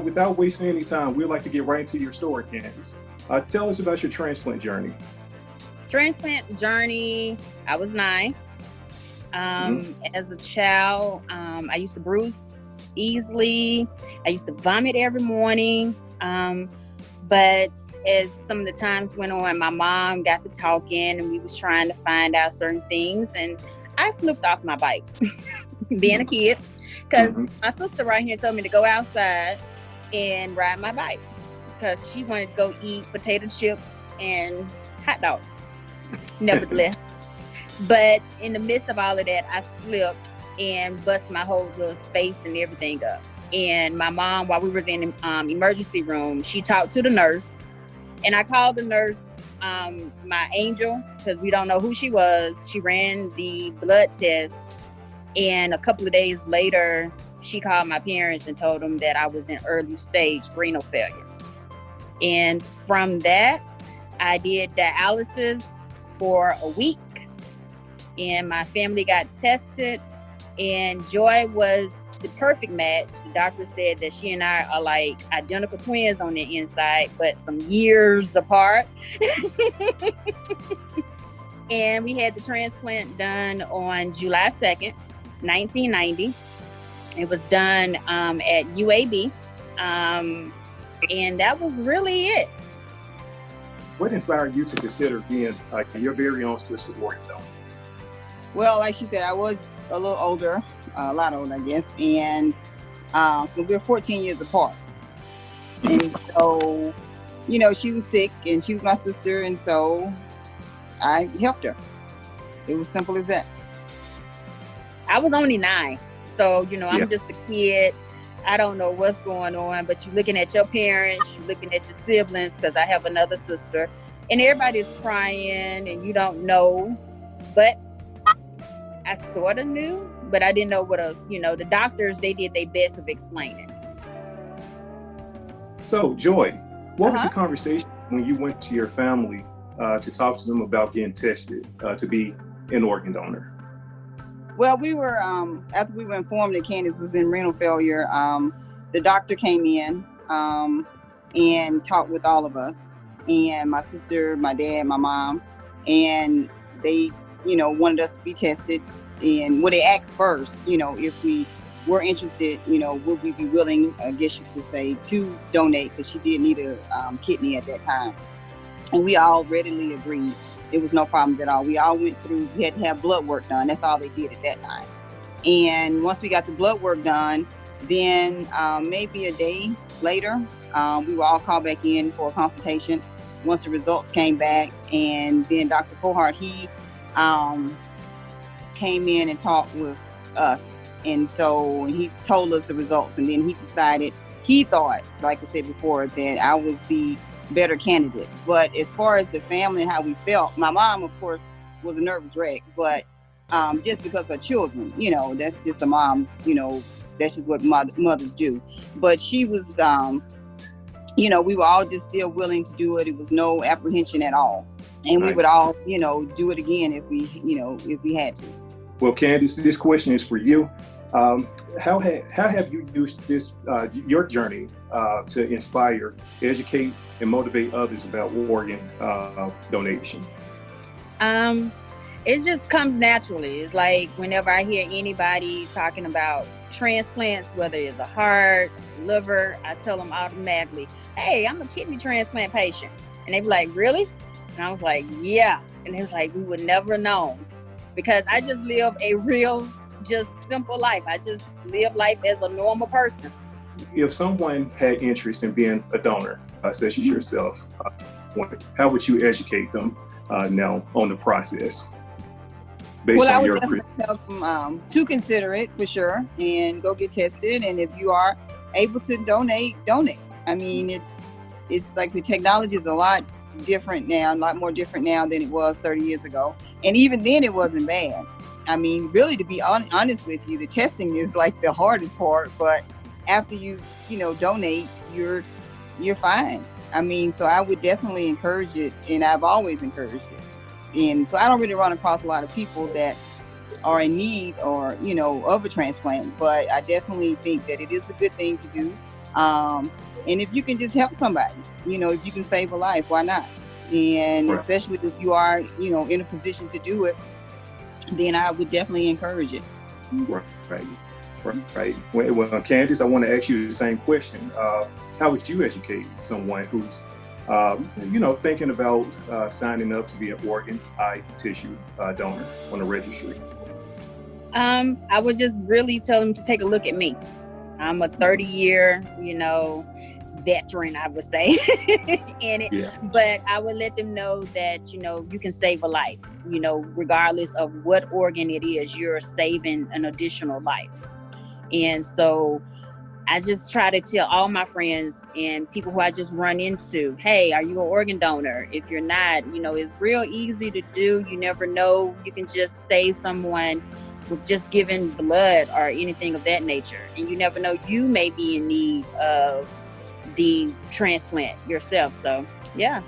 without wasting any time, we'd like to get right into your story, Candice. Tell us about your transplant journey. Transplant journey, I was 9. As a child, I used to bruise easily. I used to vomit every morning. But as some of the times went on, my mom got to talking and we was trying to find out certain things. And I flipped off my bike, being a kid, because my sister right here told me to go outside and ride my bike because she wanted to go eat potato chips and hot dogs, nevertheless. But in the midst of all of that, I slipped and bust my whole little face and everything up. And my mom, while we were in the emergency room, she talked to the nurse. And I called the nurse my angel, because we don't know who she was. She ran the blood tests. And a couple of days later, she called my parents and told them that I was in early stage renal failure. And from that, I did dialysis for a week. And my family got tested. And Joy was the perfect match. The doctor said that she and I are like identical twins on the inside, but some years apart. And we had the transplant done on July 2nd, 1990. It was done at UAB. And that was really it. What inspired you to consider being your very own sister organ donor? Well, like she said, I was a little older, a lot older, I guess, and we're 14 years apart. And so, she was sick and she was my sister, and so I helped her. It was simple as that. I was only 9, so, I'm just a kid. I don't know what's going on, but you're looking at your parents, you're looking at your siblings, because I have another sister, and everybody's crying and you don't know, but I sort of knew, but I didn't know what the doctors, they did their best of explaining. So, Joy, what was the conversation when you went to your family to talk to them about getting tested to be an organ donor? Well, we were, after we were informed that Candice was in renal failure, the doctor came in and talked with all of us, and my sister, my dad, my mom, and they wanted us to be tested. And what they asked first, if we were interested, would we be willing, I guess you should say, to donate, because she did need a kidney at that time. And we all readily agreed. There was no problems at all. We all went through, we had to have blood work done. That's all they did at that time. And once we got the blood work done, then maybe a day later, we were all called back in for a consultation once the results came back. And then Dr. Cohart, he came in and talked with us. And so he told us the results, and then he thought, like I said before, that I was the better candidate. But as far as the family and how we felt, my mom, of course, was a nervous wreck, but just because her children, that's just a mom, that's just what mothers do. But she was, we were all just still willing to do it. It was no apprehension at all. And we would all, do it again if we had to. Well, Candice, this question is for you. How have you used this your journey to inspire, educate, and motivate others about organ donation? It just comes naturally. It's like whenever I hear anybody talking about transplants, whether it's a heart, liver, I tell them automatically, hey, I'm a kidney transplant patient. And they be like, really? And I was like, yeah. And it's like, we would never know, because I just live a real, just simple life. I just live life as a normal person. If someone had interest in being a donor, such as yourself, how would you educate them now on the process? I would definitely tell them to consider it for sure and go get tested. And if you are able to donate. I mean, it's like the technology is a lot different now, a lot more different now than it was 30 years ago. And even then it wasn't bad. I mean, really, to be honest with you, the testing is like the hardest part, but after you donate, you're fine. I mean, so I would definitely encourage it, and I've always encouraged it. And so I don't really run across a lot of people that are in need or, of a transplant, but I definitely think that it is a good thing to do. And if you can just help somebody, if you can save a life, why not? And Right. especially if you are, in a position to do it, then I would definitely encourage it. Right. Well, Candice, I want to ask you the same question. How would you educate someone who's, thinking about signing up to be an organ, eye, tissue donor on the registry? I would just really tell them to take a look at me. I'm a 30-year, veteran, I would say, in it. Yeah. But I would let them know that, you can save a life, regardless of what organ it is, you're saving an additional life. And so I just try to tell all my friends and people who I just run into, hey, are you an organ donor? If you're not, it's real easy to do. You never know. You can just save someone with just giving blood or anything of that nature. And you never know, you may be in need of the transplant yourself. So, yeah.